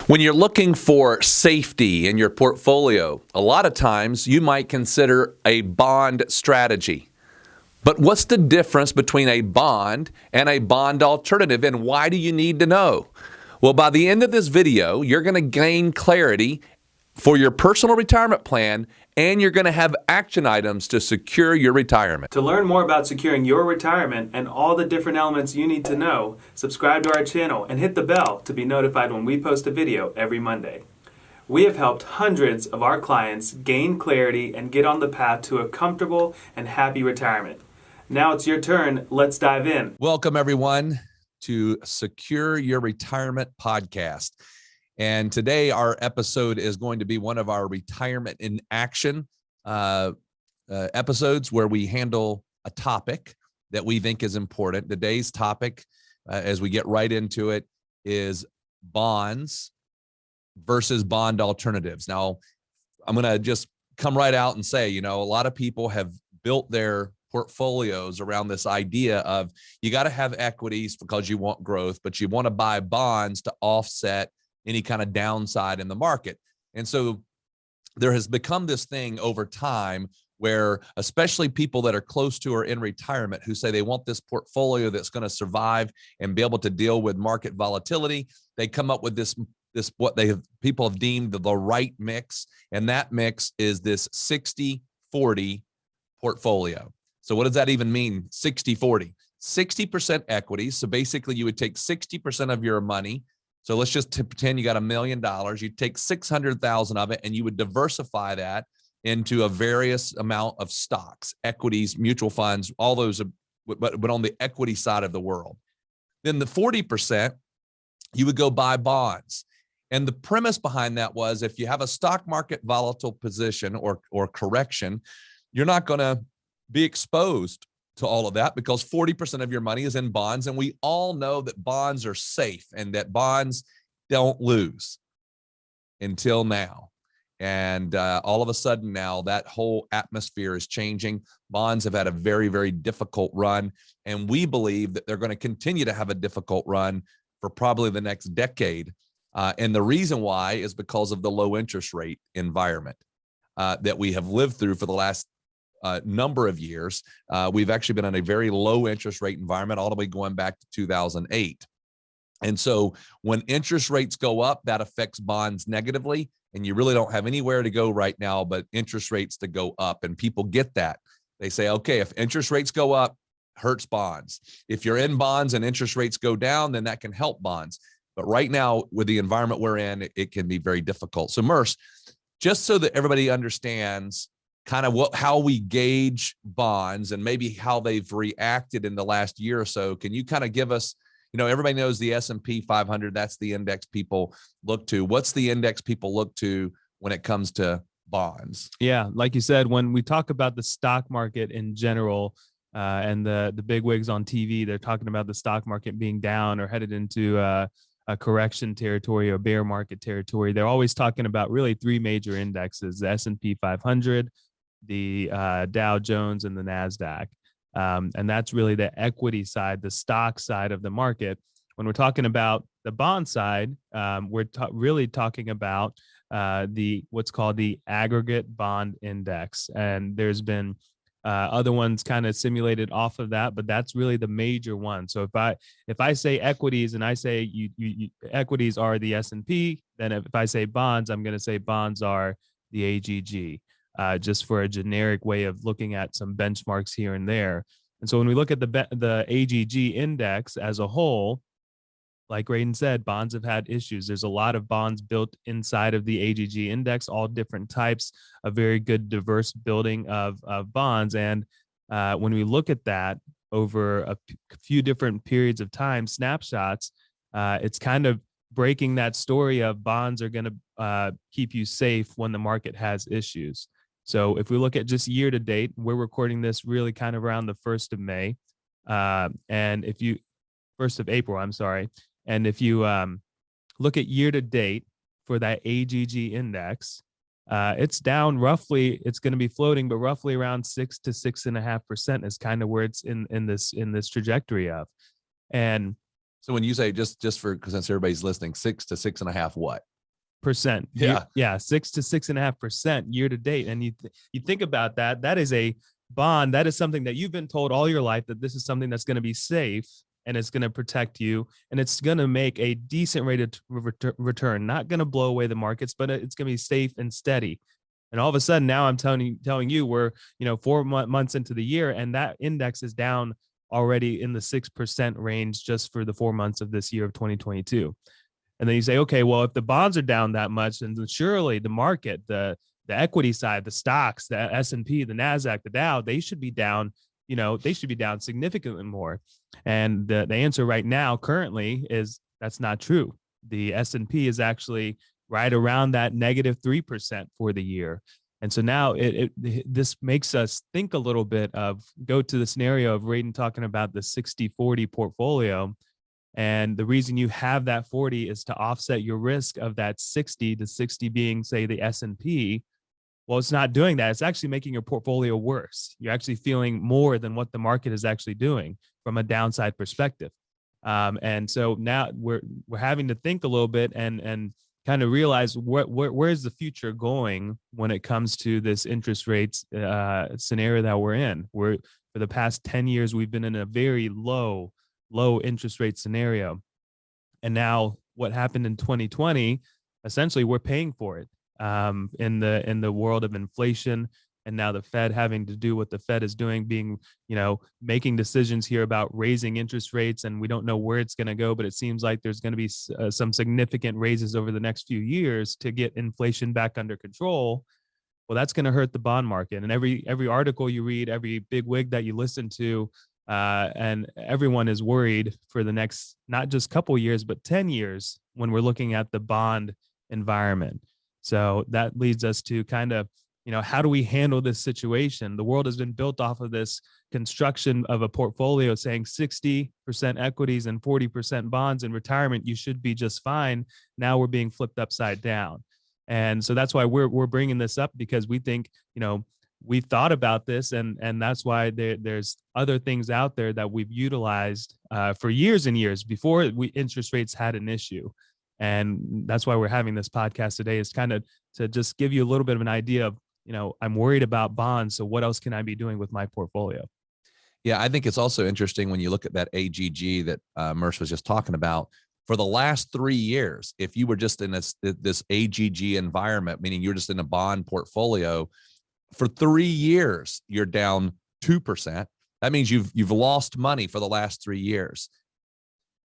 When you're looking for safety in your portfolio, a lot of times you might consider a bond strategy. But what's the difference between a bond and a bond alternative, and why do you need to know? Well, by the end of this video, you're going to gain clarity for your personal retirement plan, and you're going to have action items to secure your retirement. To learn more about securing your retirement and all the different elements you need to know, subscribe to our channel and hit the bell to be notified when we post a video every Monday. We have helped hundreds of our clients gain clarity and get on the path to a comfortable and happy retirement. Now it's your turn. Let's dive in. Welcome, everyone, to Secure Your Retirement podcast. And today our episode is going to be one of our retirement in action episodes where we handle a topic that we think is important. Today's topic, as we get right into it, is bonds versus bond alternatives. Now, I'm going to just come right out and say, a lot of people have built their portfolios around this idea of you got to have equities because you want growth, but you want to buy bonds to offset any kind of downside in the market. And so there has become this thing over time where especially people that are close to or in retirement who say they want this portfolio that's going to survive and be able to deal with market volatility, they come up with this what people have deemed the right mix. And that mix is this 60-40 portfolio. So what does that even mean? 60-40, 60% equities. So basically you would take 60% of your money. So let's just pretend you got $1 million. You take 600,000 of it and you would diversify that into a various amount of stocks, equities, mutual funds, all those, but on the equity side of the world. Then the 40%, you would go buy bonds. And the premise behind that was if you have a stock market volatile position or correction, you're not going to be exposed to all of that because 40% of your money is in bonds. And we all know that bonds are safe and that bonds don't lose until now. And all of a sudden now that whole atmosphere is changing. Bonds have had a very, very difficult run. And we believe that they're going to continue to have a difficult run for probably the next decade. And the reason why is because of the low interest rate environment that we have lived through for the last number of years. We've actually been in a very low interest rate environment all the way going back to 2008. And so when interest rates go up, that affects bonds negatively. And you really don't have anywhere to go right now but interest rates to go up. And people get that. They say, okay, if interest rates go up, hurts bonds. If you're in bonds and interest rates go down, then that can help bonds. But right now, with the environment we're in, it can be very difficult. So Merce, just so that everybody understands kind of how we gauge bonds and maybe how they've reacted in the last year or so. Can you kind of give us, everybody knows the S&P 500, that's the index people look to. What's the index people look to when it comes to bonds? Yeah, like you said, when we talk about the stock market in general, and the bigwigs on TV, they're talking about the stock market being down or headed into a correction territory or bear market territory. They're always talking about really three major indexes: the S&P 500, the Dow Jones, and the NASDAQ. And that's really the equity side, the stock side of the market. When we're talking about the bond side, we're really talking about what's called the Aggregate Bond Index. And there's been other ones kind of simulated off of that, but that's really the major one. So if I say equities and I say you equities are the S&P, then if I say bonds, I'm going to say bonds are the AGG. Just for a generic way of looking at some benchmarks here and there. And so when we look at the AGG index as a whole, like Graydon said, bonds have had issues. There's a lot of bonds built inside of the AGG index, all different types, a very good diverse building of bonds. And when we look at that over a few different periods of time, snapshots, it's kind of breaking that story of bonds are going to keep you safe when the market has issues. So if we look at just year to date, we're recording this really kind of around the 1st of May. And 1st of April, I'm sorry. And if you look at year to date for that AGG index, it's down roughly, it's going to be floating, but roughly around 6 to 6.5% is kind of where it's in this trajectory of. And So when you say just for, because since everybody's listening, 6 to 6.5, what? Yeah. Yeah, 6 to 6.5% year to date. And you think about that, that is a bond. That is something that you've been told all your life that this is something that's going to be safe and it's going to protect you and it's going to make a decent rate of return, not going to blow away the markets, but it's going to be safe and steady. And all of a sudden now I'm telling you we're, 4 months into the year and that index is down already in the 6% range just for the 4 months of this year of 2022. And then you say, okay, well, if the bonds are down that much, then surely the market, the equity side, the stocks, the S&P, the NASDAQ, the Dow, they should be down, they should be down significantly more. And the answer right now currently is that's not true. The S&P is actually right around that -3% for the year. And so now this makes us think a little bit of go to the scenario of Radon talking about the 60-40 portfolio. And the reason you have that 40 is to offset your risk of that 60, the 60 being, say, the S&P. Well, it's not doing that. It's actually making your portfolio worse. You're actually feeling more than what the market is actually doing from a downside perspective. And so now we're having to think a little bit and kind of realize where's the future going when it comes to this interest rates scenario that we're in. For the past 10 years, we've been in a very low interest rate scenario. And now what happened in 2020, essentially we're paying for it in the world of inflation. And now the Fed having to do what the Fed is doing, being, making decisions here about raising interest rates. And we don't know where it's going to go, but it seems like there's going to be some significant raises over the next few years to get inflation back under control. Well, that's going to hurt the bond market. And every article you read, every big wig that you listen to, and everyone is worried for the next, not just couple years, but 10 years when we're looking at the bond environment. So that leads us to kind of, how do we handle this situation? The world has been built off of this construction of a portfolio saying 60% equities and 40% bonds. In retirement, you should be just fine. Now we're being flipped upside down. And so that's why we're bringing this up, because we think, we've thought about this, and that's why there's other things out there that we've utilized for years and years before interest rates had an issue. And that's why we're having this podcast today, is kind of to just give you a little bit of an idea of, I'm worried about bonds. So what else can I be doing with my portfolio? Yeah, I think it's also interesting when you look at that AGG that Merce was just talking about. For the last 3 years, if you were just in this AGG environment, meaning you're just in a bond portfolio, for 3 years, you're down 2%. That means you've lost money for the last 3 years.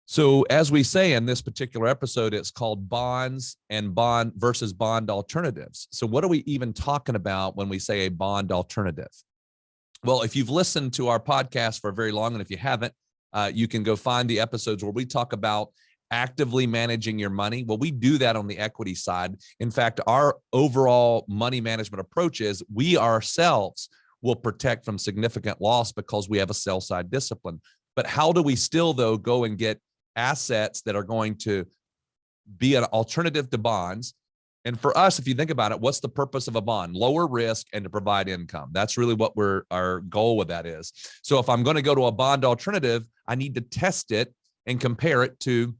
So as we say in this particular episode, it's called bonds and bond versus bond alternatives. So what are we even talking about when we say a bond alternative? Well, if you've listened to our podcast for very long, and if you haven't, you can go find the episodes where we talk about actively managing your money. Well, we do that on the equity side. In fact, our overall money management approach is we ourselves will protect from significant loss because we have a sell side discipline. But how do we still, though, go and get assets that are going to be an alternative to bonds? And for us, if you think about it, what's the purpose of a bond? Lower risk and to provide income. That's really what our goal with that is. So if I'm going to go to a bond alternative, I need to test it and compare it to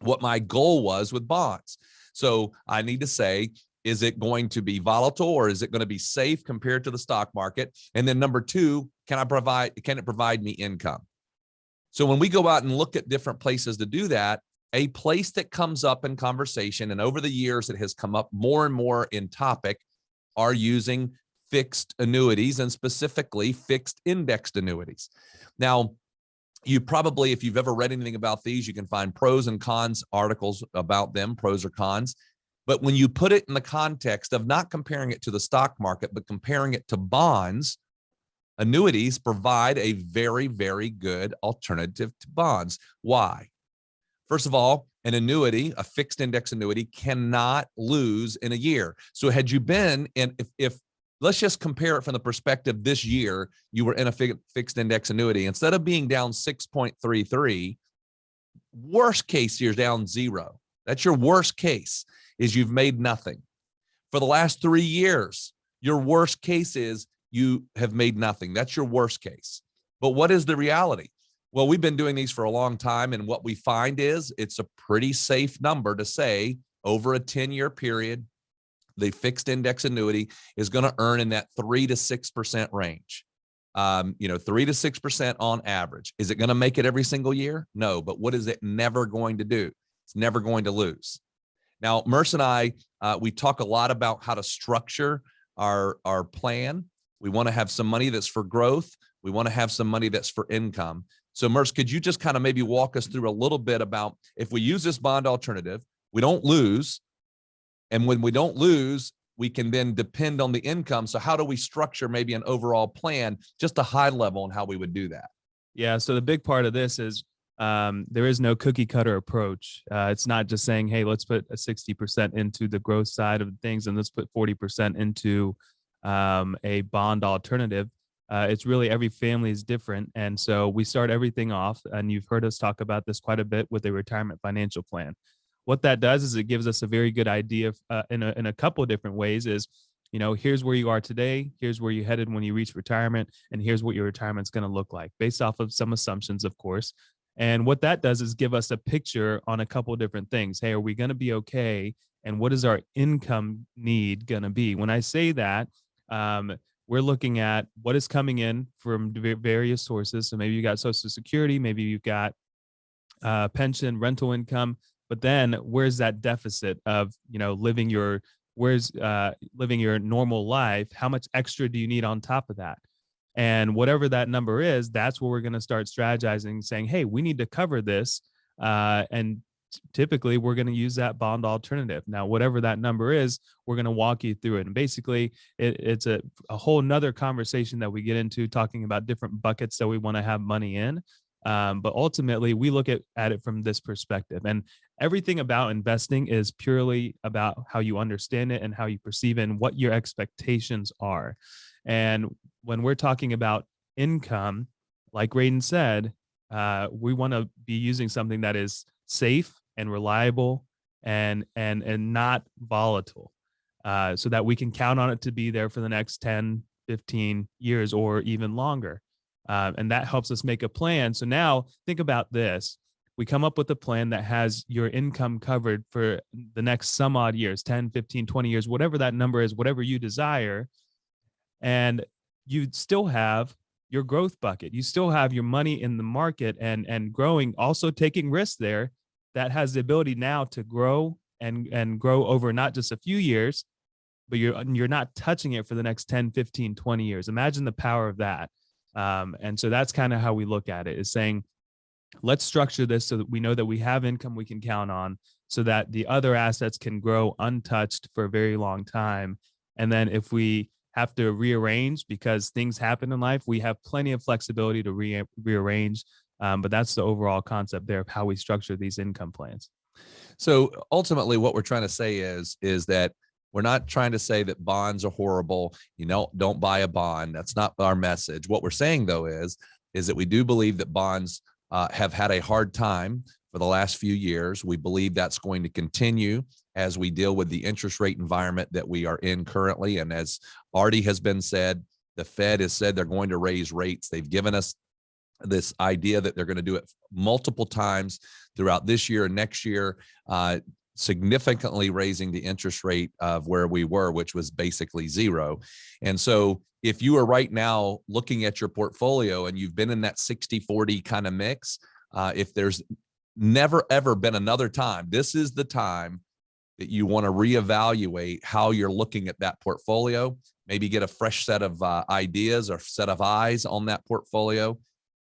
what my goal was with bonds. So I need to say, is it going to be volatile, or is it going to be safe compared to the stock market? And then number two, can it provide me income? So when we go out and look at different places to do that, a place that comes up in conversation, and over the years it has come up more and more in topic, are using fixed annuities, and specifically fixed indexed annuities. Now, you probably, if you've ever read anything about these, you can find pros and cons articles about them, pros or cons. But when you put it in the context of not comparing it to the stock market, but comparing it to bonds, annuities provide a very, very good alternative to bonds. Why? First of all, an annuity, a fixed index annuity, cannot lose in a year. So had you been in, if let's just compare it from the perspective this year, you were in a fixed index annuity. Instead of being down 6.33, worst case, you're down 0. That's your worst case, is you've made nothing. For the last 3 years, your worst case is you have made nothing. That's your worst case. But what is the reality? Well, we've been doing these for a long time, and what we find is it's a pretty safe number to say over a 10-year period, the fixed index annuity is going to earn in that 3 to 6% range. 3 to 6% on average. Is it going to make it every single year? No, but what is it never going to do? It's never going to lose. Now, Merce and I, we talk a lot about how to structure our plan. We want to have some money that's for growth. We want to have some money that's for income. So Merce, could you just kind of maybe walk us through a little bit about if we use this bond alternative, we don't lose. And when we don't lose, we can then depend on the income. So how do we structure maybe an overall plan, just a high level on how we would do that? Yeah. So the big part of this is there is no cookie cutter approach. It's not just saying, hey, let's put a 60% into the growth side of things and let's put 40% into a bond alternative. It's really every family is different. And so we start everything off, and you've heard us talk about this quite a bit with a retirement financial plan. What that does is it gives us a very good idea in a couple of different ways is, here's where you are today, here's where you're headed when you reach retirement, and here's what your retirement's going to look like based off of some assumptions, of course. And what that does is give us a picture on a couple of different things. Hey, are we going to be okay? And what is our income need going to be? When I say that, we're looking at what is coming in from various sources. So maybe you got Social Security, maybe you've got pension, rental income. But then where's that deficit of, living your normal life? How much extra do you need on top of that? And whatever that number is, that's where we're going to start strategizing, saying, hey, we need to cover this. And typically we're going to use that bond alternative. Now, whatever that number is, we're going to walk you through it. And basically it's a whole nother conversation that we get into, talking about different buckets that we want to have money in. But ultimately we look at it from this perspective, and everything about investing is purely about how you understand it and how you perceive it and what your expectations are. And when we're talking about income, like Raiden said, we want to be using something that is safe and reliable and not volatile, so that we can count on it to be there for the next 10, 15 years or even longer. And that helps us make a plan. So now think about this. We come up with a plan that has your income covered for the next some odd years, 10, 15, 20 years, whatever that number is, whatever you desire. And you still have your growth bucket. You still have your money in the market and growing, also taking risks there, that has the ability now to grow and grow over not just a few years, but you're not touching it for the next 10, 15, 20 years. Imagine the power of that. And so that's kind of how we look at it, is saying, let's structure this so that we know that we have income we can count on, so that the other assets can grow untouched for a very long time. And then if we have to rearrange because things happen in life, we have plenty of flexibility to rearrange. But that's the overall concept there of how we structure these income plans. So ultimately what we're trying to say is that we're not trying to say that bonds are horrible. Don't buy a bond. That's not our message. What we're saying though is that we do believe that bonds have had a hard time for the last few years. We believe that's going to continue as we deal with the interest rate environment that we are in currently. And as already has been said, the Fed has said they're going to raise rates. They've given us this idea that they're going to do it multiple times throughout this year and next year, significantly raising the interest rate of where we were, which was basically zero. And so if you are right now looking at your portfolio and you've been in that 60-40 kind of mix, if there's never, ever been another time, this is the time that you want to reevaluate how you're looking at that portfolio, maybe get a fresh set of ideas or set of eyes on that portfolio.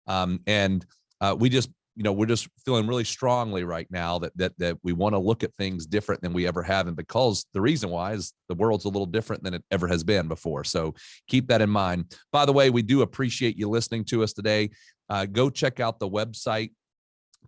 We're just feeling really strongly right now that we want to look at things different than we ever have. And because the reason why is the world's a little different than it ever has been before. So keep that in mind. By the way, we do appreciate you listening to us today. Go check out the website,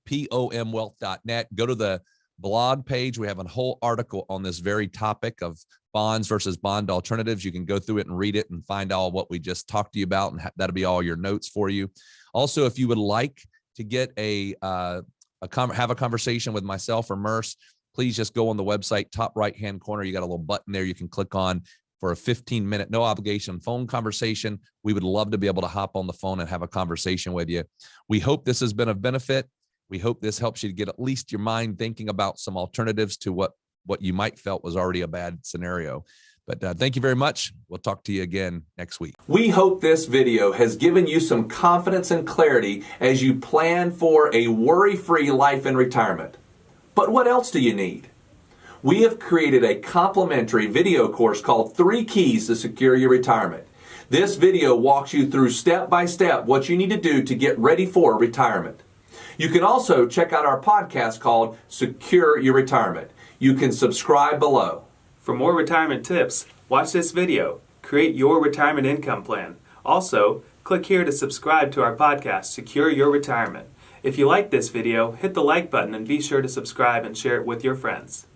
pomwealth.net. Go to the blog page. We have a whole article on this very topic of bonds versus bond alternatives. You can go through it and read it and find all what we just talked to you about, and that'll be all your notes for you. Also, if you would like to get have a conversation with myself or Merce, please just go on the website, top right-hand corner. You got a little button there you can click on for a 15-minute, no obligation phone conversation. We would love to be able to hop on the phone and have a conversation with you. We hope this has been of benefit. We hope this helps you to get at least your mind thinking about some alternatives to what what you might felt was already a bad scenario. But thank you very much. We'll talk to you again next week. We hope this video has given you some confidence and clarity as you plan for a worry-free life in retirement. But what else do you need? We have created a complimentary video course called 3 Keys to Secure Your Retirement. This video walks you through step by step what you need to do to get ready for retirement. You can also check out our podcast called Secure Your Retirement. You can subscribe below. For more retirement tips, watch this video. Create your retirement income plan. Also, click here to subscribe to our podcast, Secure Your Retirement. If you like this video, hit the like button and be sure to subscribe and share it with your friends.